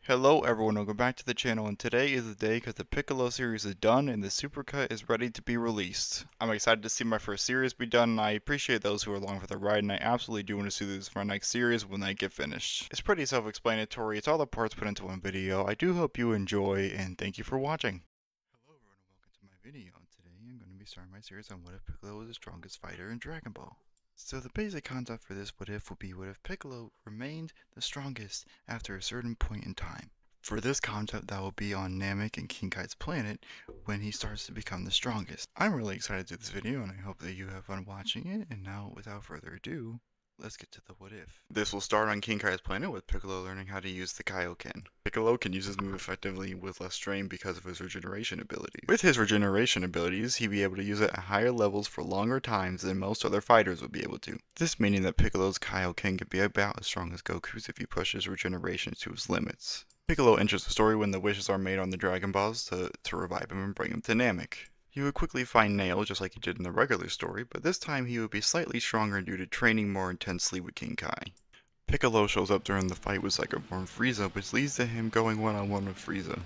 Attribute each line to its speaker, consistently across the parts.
Speaker 1: Hello everyone, welcome back to the channel, and today is the day because the Piccolo series is done and the Supercut is ready to be released. I'm excited to see my first series be done, and I appreciate those who are along for the ride, and I absolutely do want to see this for my next series when they get finished. It's pretty self-explanatory, it's all the parts put into one video. I do hope you enjoy, and thank you for watching. Hello everyone, and welcome to my video. Today I'm going to be starting my series on what if Piccolo was the strongest fighter in Dragon Ball. So the basic concept for this what if would be what if Piccolo remained the strongest after a certain point in time. For this concept that will be on Namek and King Kai's planet when he starts to become the strongest. I'm really excited to do this video and I hope that you have fun watching it, and now without further ado, let's get to the what if. This will start on King Kai's planet with Piccolo learning how to use the Kaioken. Piccolo can use his move effectively with less strain because of his regeneration abilities. With his regeneration abilities, he'd be able to use it at higher levels for longer times than most other fighters would be able to. This meaning that Piccolo's Kaioken can be about as strong as Goku's if he pushes regeneration to his limits. Piccolo enters the story when the wishes are made on the Dragon Balls to revive him and bring him to Namek. He would quickly find Nail just like he did in the regular story, but this time he would be slightly stronger due to training more intensely with King Kai. Piccolo shows up during the fight with Psycho-form Frieza, which leads to him going one-on-one with Frieza.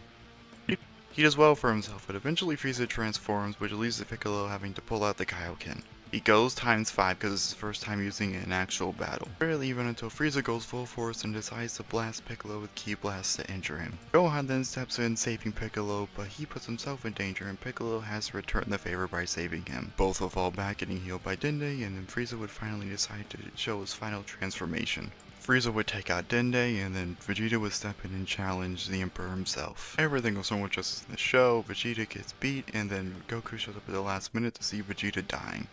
Speaker 1: He does well for himself, but eventually Frieza transforms, which leads to Piccolo having to pull out the Kaioken. He goes ×5 because it's his first time using it in actual battle. Barely even until Frieza goes full force and decides to blast Piccolo with Ki Blasts to injure him. Gohan then steps in saving Piccolo, but he puts himself in danger and Piccolo has to return the favor by saving him. Both will fall back getting healed by Dende, and then Frieza would finally decide to show his final transformation. Frieza would take out Dende, and then Vegeta would step in and challenge the Emperor himself. Everything goes somewhat just as in the show. Vegeta gets beat, and then Goku shows up at the last minute to see Vegeta dying.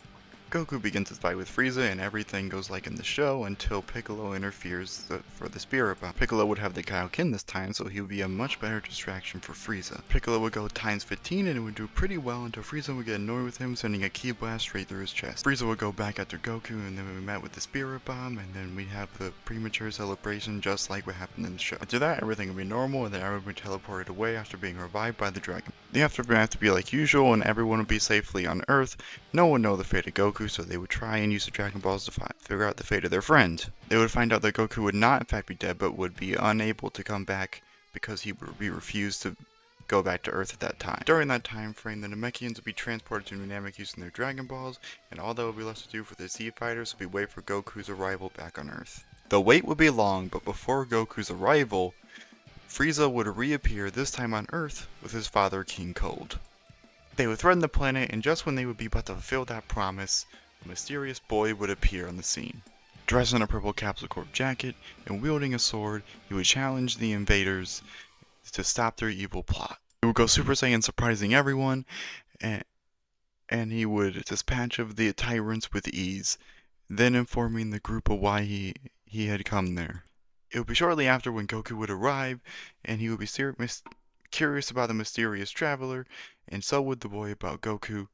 Speaker 1: Goku begins his fight with Frieza, and everything goes like in the show until Piccolo interferes for the Spirit Bomb. Piccolo would have the Kaioken this time, so he would be a much better distraction for Frieza. Piccolo would go ×15 and it would do pretty well until Frieza would get annoyed with him, sending a Ki Blast straight through his chest. Frieza would go back after Goku, and then we met with the Spirit Bomb, and then we'd have the premature celebration just like what happened in the show. After that, everything would be normal, and then everyone would be teleported away after being revived by the dragon. The aftermath would be like usual, and everyone would be safely on Earth. No one would know the fate of Goku, so they would try and use the Dragon Balls to figure out the fate of their friend. They would find out that Goku would not in fact be dead, but would be unable to come back because he would be refused to go back to Earth at that time. During that time frame, the Namekians would be transported to Namek using their Dragon Balls, and all that would be left to do for the Z Fighters would be wait for Goku's arrival back on Earth. The wait would be long, but before Goku's arrival, Frieza would reappear, this time on Earth, with his father King Cold. They would threaten the planet, and just when they would be about to fulfill that promise, a mysterious boy would appear on the scene. Dressed in a purple Capsule Corp jacket and wielding a sword, he would challenge the invaders to stop their evil plot. He would go Super Saiyan, surprising everyone, and he would dispatch of the tyrants with ease, then informing the group of why he had come there. It would be shortly after when Goku would arrive, and he would be curious about the mysterious traveler, and so would the boy about Goku,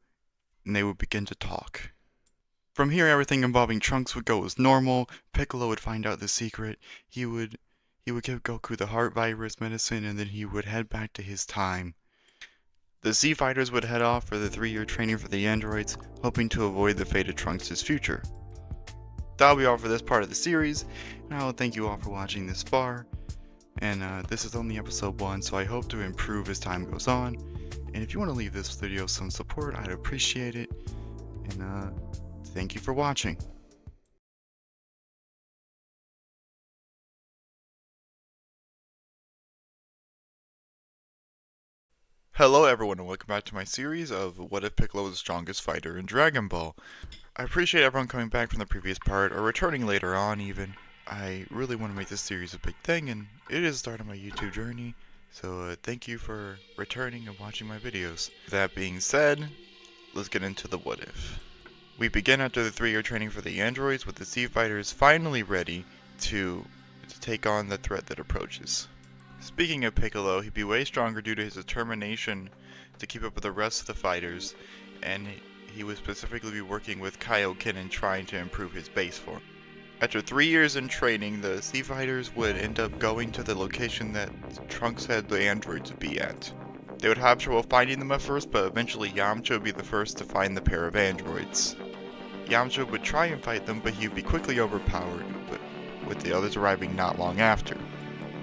Speaker 1: and they would begin to talk. From here, everything involving Trunks would go as normal. Piccolo would find out the secret. He would give Goku the heart virus medicine, and then he would head back to his time. The Z Fighters would head off for the 3-year training for the androids, hoping to avoid the fate of Trunks' future. That'll be all for this part of the series, and I will thank you all for watching this far. And this is only episode 1, so I hope to improve as time goes on. And if you want to leave this video some support, I'd appreciate it. And thank you for watching. Hello everyone, and welcome back to my series of What If Piccolo was the Strongest Fighter in Dragon Ball. I appreciate everyone coming back from the previous part, or returning later on even. I really want to make this series a big thing, and it is the start of my YouTube journey, so thank you for returning and watching my videos. That being said, let's get into the what if. We begin after the 3-year training for the androids, with the Z Fighters finally ready to take on the threat that approaches. Speaking of Piccolo, he'd be way stronger due to his determination to keep up with the rest of the fighters, and he would specifically be working with Kaioken and trying to improve his base form. After 3 years in training, the Z Fighters would end up going to the location that Trunks said the androids would be at. They would have trouble finding them at first, but eventually Yamcha would be the first to find the pair of androids. Yamcha would try and fight them, but he would be quickly overpowered, with the others arriving not long after.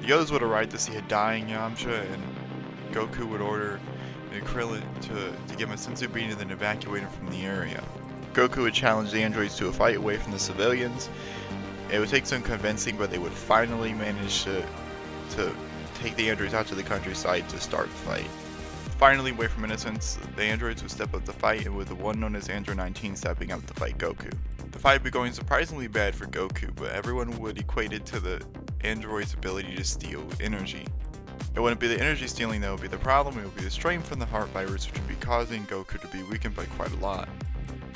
Speaker 1: The others would arrive to see a dying Yamcha, and Goku would order Krillin to give him a senzu bean and then evacuate him from the area. Goku would challenge the androids to a fight away from the civilians. It would take some convincing, but they would finally manage to take the androids out to the countryside to start the fight. Finally, away from innocence, the androids would step up to fight, and with the one known as Android 19 stepping up to fight Goku. The fight would be going surprisingly bad for Goku, but everyone would equate it to the android's ability to steal energy. It wouldn't be the energy stealing that would be the problem, it would be the strain from the heart virus, which would be causing Goku to be weakened by quite a lot.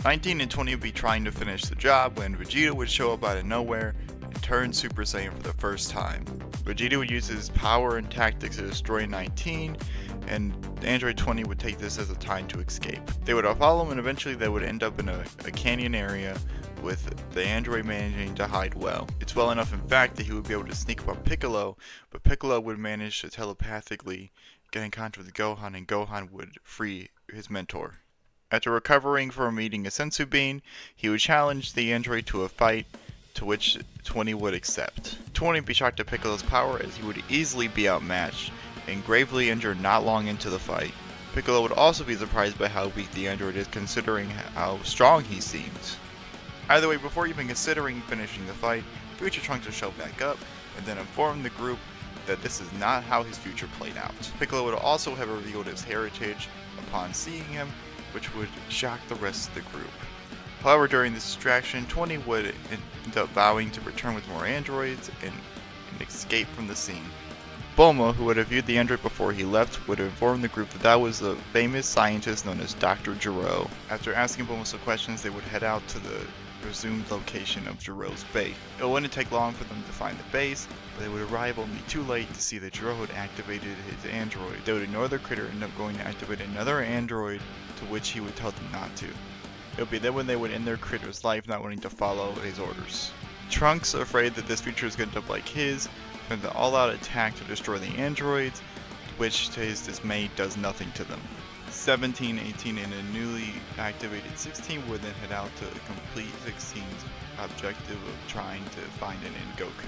Speaker 1: 19 and 20 would be trying to finish the job when Vegeta would show up out of nowhere and turn Super Saiyan for the first time. Vegeta would use his power and tactics to destroy 19, and Android 20 would take this as a time to escape. They would follow him, and eventually they would end up in a canyon area with the android managing to hide well. It's well enough in fact that he would be able to sneak up on Piccolo, but Piccolo would manage to telepathically get in contact with Gohan, and Gohan would free his mentor. After recovering from eating a senzu bean, he would challenge the android to a fight, to which 20 would accept. 20 would be shocked at Piccolo's power, as he would easily be outmatched and gravely injured not long into the fight. Piccolo would also be surprised by how weak the android is, considering how strong he seems. Either way, before even considering finishing the fight, future Trunks would show back up and then inform the group that this is not how his future played out. Piccolo would also have revealed his heritage upon seeing him, which would shock the rest of the group. However, during this distraction, 20 would end up vowing to return with more androids and escape from the scene. Bulma, who would have viewed the android before he left, would inform the group that that was the famous scientist known as Dr. Gero. After asking Bulma some questions, they would head out to the presumed location of Gero's base. It wouldn't take long for them to find the base, but they would arrive only too late to see that Gero had activated his android. They would ignore the critter and end up going to activate another android, to which he would tell them not to. It would be then when they would end their critter's life, not wanting to follow his orders. Trunks, afraid that this future is going to end up like his, planned an all-out attack to destroy the androids, which to his dismay does nothing to them. 17, 18, and a newly activated 16 would then head out to complete 16's objective of trying to find and end Goku.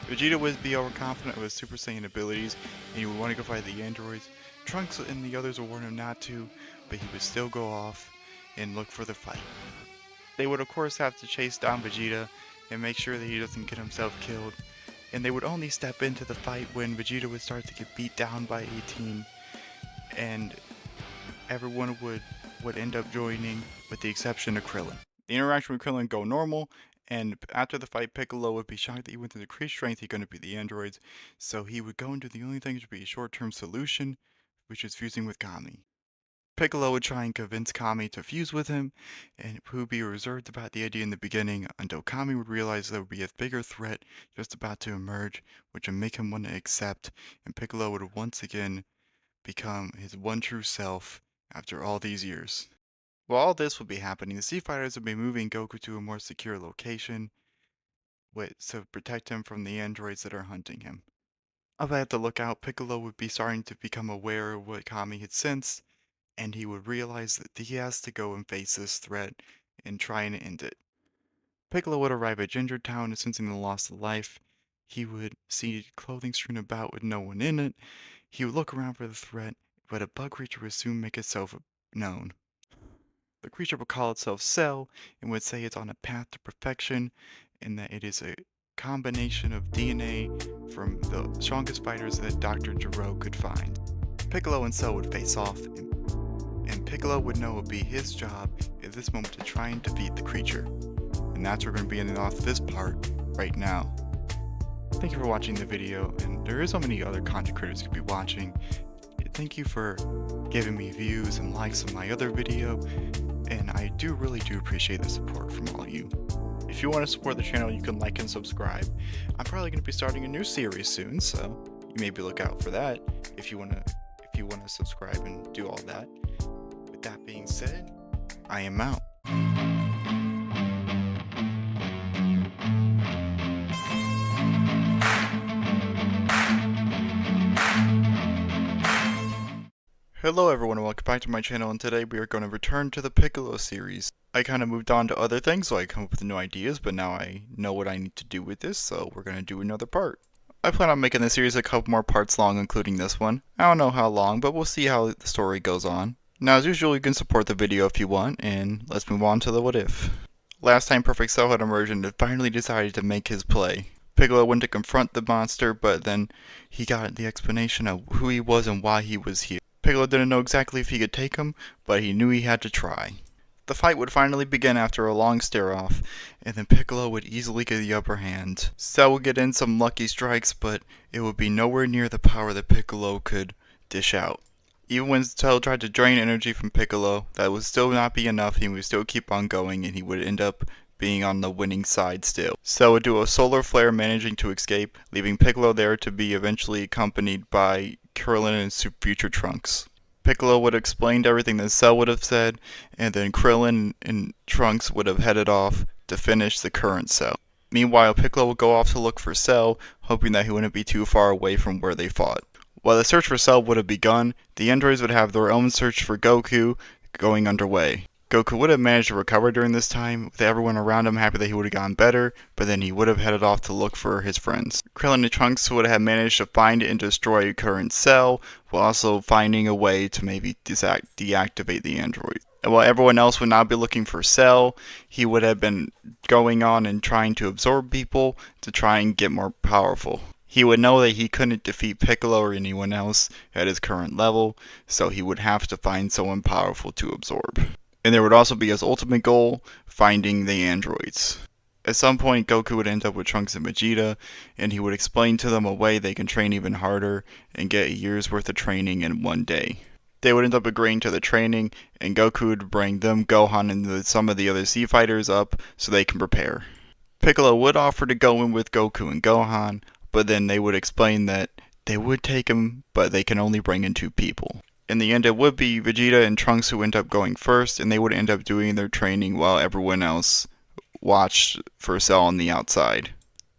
Speaker 1: Vegeta would be overconfident of his Super Saiyan abilities, and he would want to go fight the androids. Trunks and the others would warn him not to, but he would still go off and look for the fight. They would of course have to chase down Vegeta and make sure that he doesn't get himself killed, and they would only step into the fight when Vegeta would start to get beat down by 18, and everyone would end up joining with the exception of Krillin. The interaction with Krillin would go normal, and after the fight, Piccolo would be shocked that he went to decreased strength, he's going to be the androids, so he would go into the only thing that would be a short-term solution, which is fusing with Kami. Piccolo would try and convince Kami to fuse with him, and who would be reserved about the idea in the beginning until Kami would realize there would be a bigger threat just about to emerge, which would make him want to accept, and Piccolo would once again become his one true self after all these years. While all this would be happening, the Sea Fighters would be moving Goku to a more secure location to protect him from the androids that are hunting him. Up at the lookout, Piccolo would be starting to become aware of what Kami had sensed, and he would realize that he has to go and face this threat and try and end it. Piccolo would arrive at Ginger Town, and sensing the loss of life, he would see clothing strewn about with no one in it. He would look around for the threat, but a bug creature would soon make itself known. The creature would call itself Cell and would say it's on a path to perfection, and that it is a combination of DNA from the strongest fighters that Dr. Gero could find. Piccolo and Cell would face off, and Piccolo would know it would be his job at this moment to try and defeat the creature. And that's where we're going to be ending off this part right now. Thank you for watching the video, and there is so many other content creators you could be watching. Thank you for giving me views and likes on my other video, and I really do appreciate the support from all of you. If you want to support the channel, you can like and subscribe. I'm probably going to be starting a new series soon, so you maybe look out for that if you want to subscribe and do all that. With that being said, I am out. Hello everyone and welcome back to my channel, and today we are going to return to the Piccolo series. I kind of moved on to other things, so I come up with new ideas, but now I know what I need to do with this, so we're going to do another part. I plan on making this series a couple more parts long, including this one. I don't know how long, but we'll see how the story goes on. Now, as usual, you can support the video if you want, and let's move on to the what if. Last time Perfect Cell had emerged and finally decided to make his play. Piccolo went to confront the monster, but then he got the explanation of who he was and why he was here. Piccolo didn't know exactly if he could take him, but he knew he had to try. The fight would finally begin after a long stare-off, and then Piccolo would easily get the upper hand. Cell would get in some lucky strikes, but it would be nowhere near the power that Piccolo could dish out. Even when Cell tried to drain energy from Piccolo, that would still not be enough. He would still keep on going, and he would end up being on the winning side still. Cell would do a solar flare, managing to escape, leaving Piccolo there to be eventually accompanied by Krillin and future Trunks. Piccolo would have explained everything that Cell would have said, and then Krillin and Trunks would have headed off to finish the current Cell. Meanwhile, Piccolo would go off to look for Cell, hoping that he wouldn't be too far away from where they fought. While the search for Cell would have begun, the androids would have their own search for Goku going underway. Goku would have managed to recover during this time, with everyone around him happy that he would have gotten better, but then he would have headed off to look for his friends. Krillin and Trunks would have managed to find and destroy current Cell, while also finding a way to maybe deactivate the android. And while everyone else would not be looking for Cell, he would have been going on and trying to absorb people to try and get more powerful. He would know that he couldn't defeat Piccolo or anyone else at his current level, so he would have to find someone powerful to absorb. And there would also be his ultimate goal, finding the androids. At some point, Goku would end up with Trunks and Vegeta, and he would explain to them a way they can train even harder and get a year's worth of training in one day. They would end up agreeing to the training, and Goku would bring them, Gohan, and some of the other Z Fighters up so they can prepare. Piccolo would offer to go in with Goku and Gohan, but then they would explain that they would take him, but they can only bring in 2 people. In the end, it would be Vegeta and Trunks who end up going first, and they would end up doing their training while everyone else watched for Cell on the outside.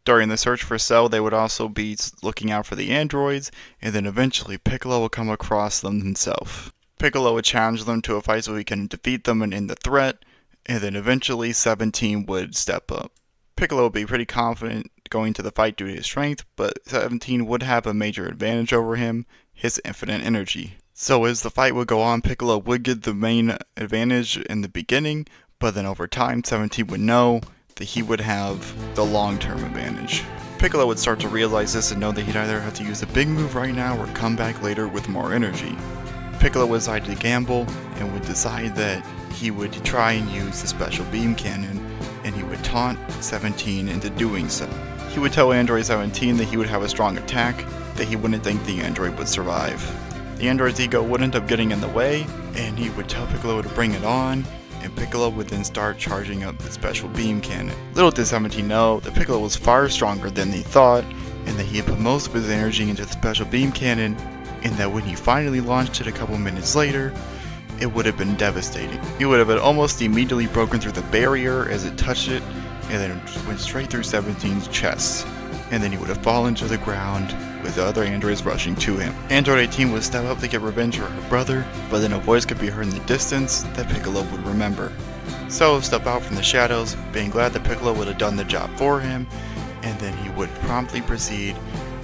Speaker 1: During the search for Cell, they would also be looking out for the androids, and then eventually Piccolo would come across them himself. Piccolo would challenge them to a fight so he can defeat them and end the threat, and then eventually 17 would step up. Piccolo would be pretty confident going to the fight due to his strength, but 17 would have a major advantage over him, his infinite energy. So as the fight would go on, Piccolo would get the main advantage in the beginning, but then over time 17 would know that he would have the long-term advantage. Piccolo would start to realize this and know that he'd either have to use a big move right now or come back later with more energy. Piccolo would decide to gamble and would decide that he would try and use the special beam cannon, and he would taunt 17 into doing so. He would tell Android 17 that he would have a strong attack, that he wouldn't think the android would survive. The android's ego would end up getting in the way, and he would tell Piccolo to bring it on, and Piccolo would then start charging up the special beam cannon. Little did 17 know that Piccolo was far stronger than they thought, and that he had put most of his energy into the special beam cannon, and that when he finally launched it a couple minutes later, it would have been devastating. It would have almost immediately broken through the barrier as it touched it, and then went straight through 17's chest. And then he would have fallen to the ground with the other androids rushing to him. Android 18 would step up to get revenge for her brother, but then a voice could be heard in the distance that Piccolo would remember. Cell would step out from the shadows, being glad that Piccolo would have done the job for him, and then he would promptly proceed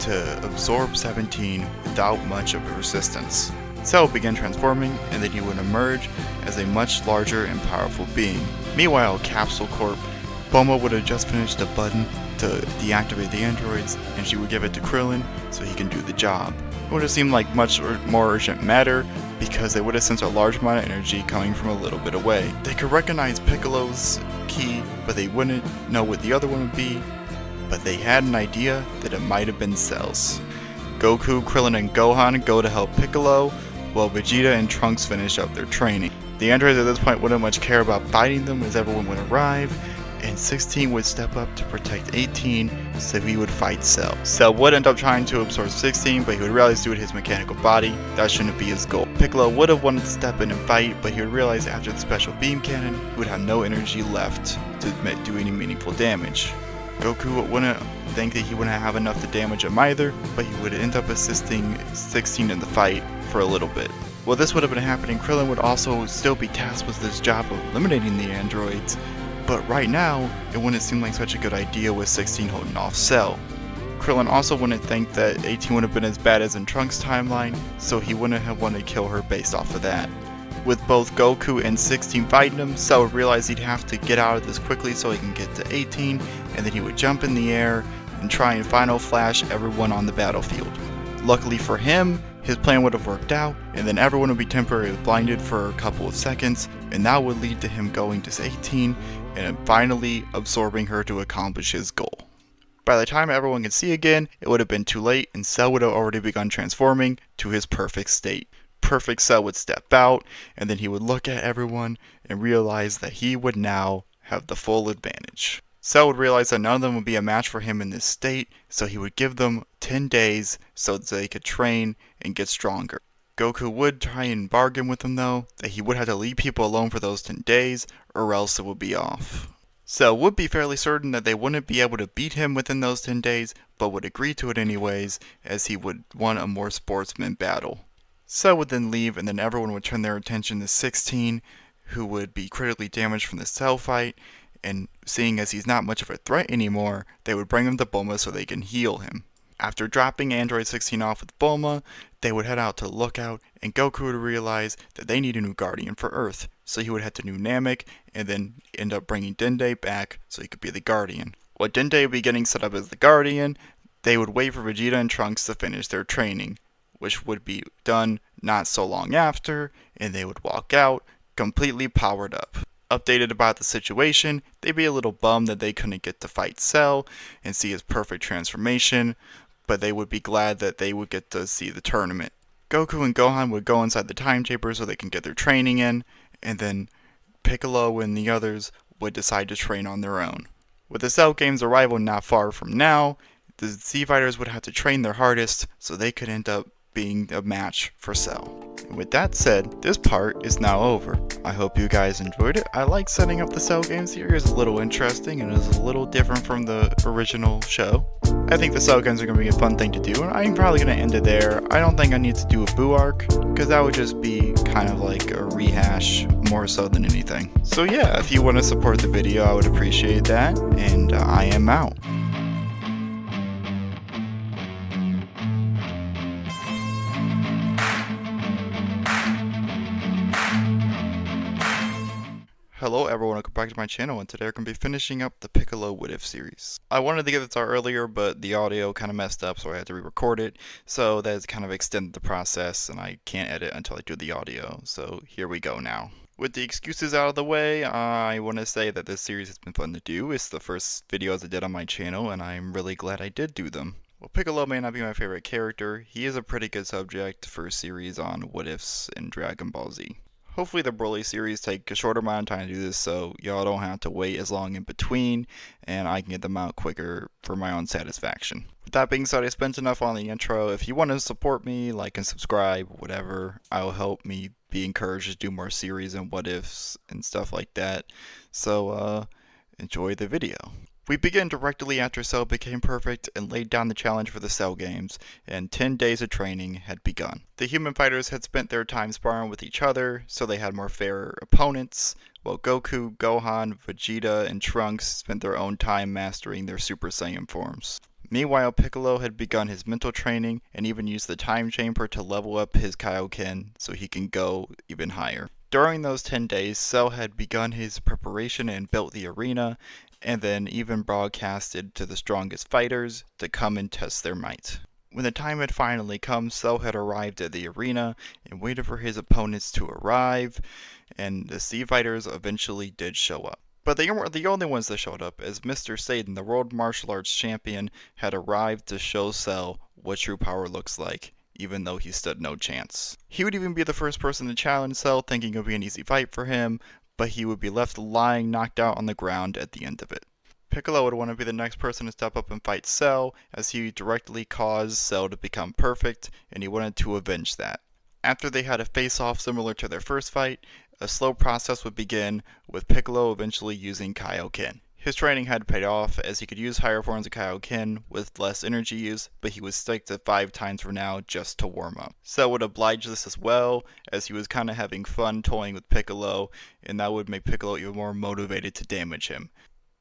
Speaker 1: to absorb 17 without much of a resistance. Cell began transforming, and then he would emerge as a much larger and powerful being. Meanwhile, Capsule Corp, Bulma would have just finished a button to deactivate the androids, and she would give it to Krillin so he can do the job. It would have seemed like much more urgent matter because they would have sensed a large amount of energy coming from a little bit away. They could recognize Piccolo's key, but they wouldn't know what the other one would be, but they had an idea that it might have been Cell's. Goku, Krillin, and Gohan go to help Piccolo, while Vegeta and Trunks finish up their training. The androids at this point wouldn't much care about fighting them as everyone would arrive, and 16 would step up to protect 18 so he would fight Cell. Cell would end up trying to absorb 16, but he would realize due to his mechanical body, that shouldn't be his goal. Piccolo would have wanted to step in and fight, but he would realize after the special beam cannon, he would have no energy left to do any meaningful damage. Goku wouldn't think that he wouldn't have enough to damage him either, but he would end up assisting 16 in the fight for a little bit. While this would have been happening, Krillin would also still be tasked with this job of eliminating the androids, but right now, it wouldn't seem like such a good idea with 16 holding off Cell. Krillin also wouldn't think that 18 would have been as bad as in Trunks' timeline, so he wouldn't have wanted to kill her based off of that. With both Goku and 16 fighting him, Cell would realize he'd have to get out of this quickly so he can get to 18, and then he would jump in the air and try and Final Flash everyone on the battlefield. Luckily for him, his plan would have worked out, and then everyone would be temporarily blinded for a couple of seconds, and that would lead to him going to 18 and finally absorbing her to accomplish his goal. By the time everyone could see again, it would have been too late, and Cell would have already begun transforming to his perfect state. Perfect Cell would step out, and then he would look at everyone and realize that he would now have the full advantage. Cell would realize that none of them would be a match for him in this state, so he would give them 10 days so that they could train and get stronger. Goku would try and bargain with him though, that he would have to leave people alone for those 10 days, or else it would be off. Cell would be fairly certain that they wouldn't be able to beat him within those 10 days, but would agree to it anyways, as he would want a more sportsman battle. Cell would then leave, and then everyone would turn their attention to 16, who would be critically damaged from the Cell fight, and seeing as he's not much of a threat anymore, they would bring him to Bulma so they can heal him. After dropping Android 16 off with Bulma, they would head out to Lookout, and Goku would realize that they need a new Guardian for Earth, so he would head to New Namek, and then end up bringing Dende back so he could be the Guardian. While Dende would be getting set up as the Guardian, they would wait for Vegeta and Trunks to finish their training, which would be done not so long after, and they would walk out, completely powered up. Updated about the situation, they'd be a little bummed that they couldn't get to fight Cell and see his perfect transformation, but they would be glad that they would get to see the tournament. Goku and Gohan would go inside the time chamber so they can get their training in, and then Piccolo and the others would decide to train on their own. With the Cell Games arrival not far from now, the Z Fighters would have to train their hardest so they could end up being a match for Cell. And with that said, this part is now over. I hope you guys enjoyed it. I like setting up the Cell Games series, a little interesting and is a little different from the original show. I think the Cell Games are going to be a fun thing to do, and I'm probably going to end it there. I don't think I need to do a Boo arc, because that would just be kind of like a rehash more so than anything. So yeah, if you want to support the video, I would appreciate that, and I am out. Hello everyone, welcome back to my channel, and today we're going to be finishing up the Piccolo What If series. I wanted to get this out earlier, but the audio kind of messed up, so I had to re-record it, so that has kind of extended the process, and I can't edit until I do the audio, so here we go now. With the excuses out of the way, I want to say that this series has been fun to do. It's the first videos I did on my channel, and I'm really glad I did do them. While Piccolo may not be my favorite character, he is a pretty good subject for a series on what ifs in Dragon Ball Z. Hopefully the Broly series take a shorter amount of time to do this so y'all don't have to wait as long in between, and I can get them out quicker for my own satisfaction. With that being said, I spent enough on the intro. If you want to support me, like and subscribe, whatever, I'll help me be encouraged to do more series and what ifs and stuff like that. So enjoy the video. We begin directly after Cell became perfect and laid down the challenge for the Cell Games, and 10 days of training had begun. The human fighters had spent their time sparring with each other, so they had more fair opponents, while Goku, Gohan, Vegeta, and Trunks spent their own time mastering their Super Saiyan forms. Meanwhile, Piccolo had begun his mental training and even used the time chamber to level up his Kaioken so he can go even higher. During those 10 days, Cell had begun his preparation and built the arena, and then even broadcasted to the strongest fighters to come and test their might. When the time had finally come, Cell had arrived at the arena and waited for his opponents to arrive, and the Z Fighters eventually did show up. But they weren't the only ones that showed up, as Mr. Satan, the World Martial Arts Champion, had arrived to show Cell what true power looks like, even though he stood no chance. He would even be the first person to challenge Cell, thinking it would be an easy fight for him, but he would be left lying knocked out on the ground at the end of it. Piccolo would want to be the next person to step up and fight Cell, as he directly caused Cell to become perfect, and he wanted to avenge that. After they had a face-off similar to their first fight, a slow process would begin, with Piccolo eventually using Kaioken. His training had paid off, as he could use higher forms of Kaioken with less energy use, but he would stick to 5 times for now just to warm up. Cell would oblige this as well, as he was kind of having fun toying with Piccolo, and that would make Piccolo even more motivated to damage him.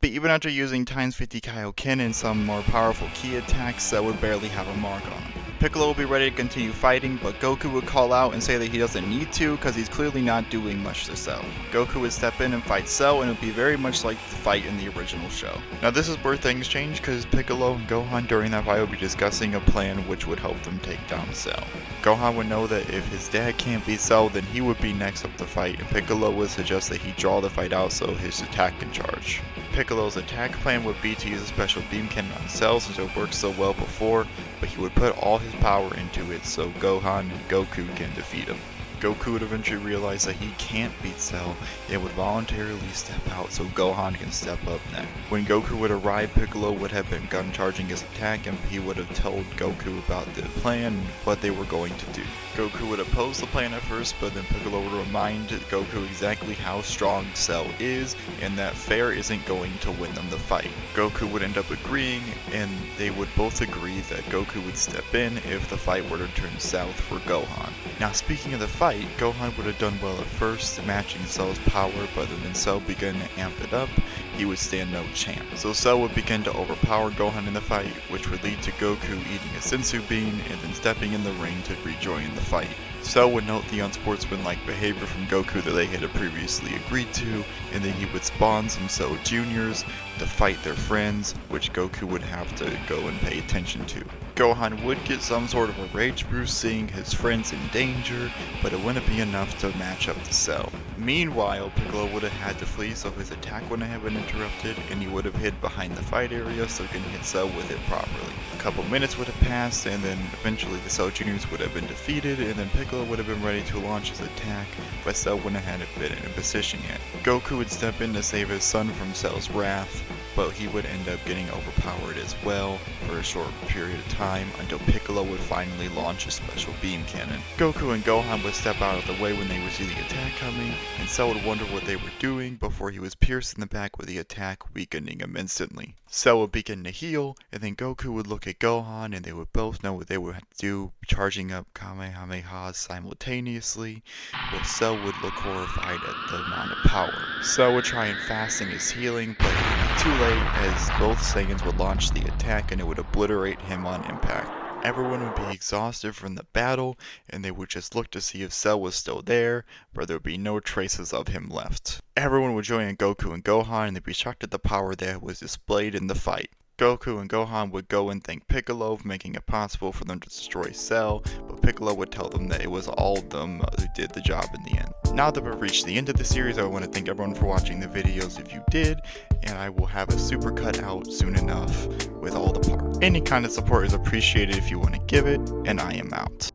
Speaker 1: But even after using times 50 Kaioken and some more powerful ki attacks, Cell would barely have a mark on him. Piccolo would be ready to continue fighting, but Goku would call out and say that he doesn't need to because he's clearly not doing much to Cell. Goku would step in and fight Cell, and it would be very much like the fight in the original show. Now this is where things change because Piccolo and Gohan during that fight would be discussing a plan which would help them take down Cell. Gohan would know that if his dad can't beat Cell, then he would be next up to fight, and Piccolo would suggest that he draw the fight out so his attack can charge. Piccolo's attack plan would be to use a special beam cannon on Cell since it worked so well before, but he would put all his power into it so Gohan and Goku can defeat him. Goku would eventually realize that he can't beat Cell and would voluntarily step out so Gohan can step up next. When Goku would arrive, Piccolo would have been gun charging his attack and he would have told Goku about the plan and what they were going to do. Goku would oppose the plan at first, but then Piccolo would remind Goku exactly how strong Cell is and that fair isn't going to win them the fight. Goku would end up agreeing, and they would both agree that Goku would step in if the fight were to turn south for Gohan. Now speaking of the fight, Gohan would have done well at first, matching Cell's power, but then when Cell began to amp it up, he would stand no chance. So Cell would begin to overpower Gohan in the fight, which would lead to Goku eating a sensu bean and then stepping in the ring to rejoin the fight. Cell would note the unsportsmanlike behavior from Goku that they had previously agreed to, and then he would spawn some Cell Juniors to fight their friends, which Goku would have to go and pay attention to. Gohan would get some sort of a rage boost seeing his friends in danger, but it wouldn't be enough to match up to Cell. Meanwhile, Piccolo would have had to flee so his attack wouldn't have been interrupted, and he would have hid behind the fight area so he can hit Cell with it properly. A couple minutes would have passed, and then eventually the Cell Juniors would have been defeated, and then Piccolo would have been ready to launch his attack, but Cell wouldn't have been in a position yet. Goku would step in to save his son from Cell's wrath, but he would end up getting overpowered as well for a short period of time until Piccolo would finally launch a special beam cannon. Goku and Gohan would step out of the way when they would see the attack coming, and Cell would wonder what they were doing before he was pierced in the back with the attack, weakening him instantly. Cell would begin to heal, and then Goku would look at Gohan and they would both know what they would have to do, charging up Kamehamehas simultaneously, while Cell would look horrified at the amount of power. Cell would try and fasten his healing, but it would be too late as both Saiyans would launch the attack and it would obliterate him on impact. Everyone would be exhausted from the battle, and they would just look to see if Cell was still there, but there would be no traces of him left. Everyone would join Goku and Gohan, and they'd be shocked at the power that was displayed in the fight. Goku and Gohan would go and thank Piccolo for making it possible for them to destroy Cell, but Piccolo would tell them that it was all of them who did the job in the end. Now that we've reached the end of the series, I want to thank everyone for watching the videos if you did, and I will have a supercut out soon enough with all the parts. Any kind of support is appreciated if you want to give it, and I am out.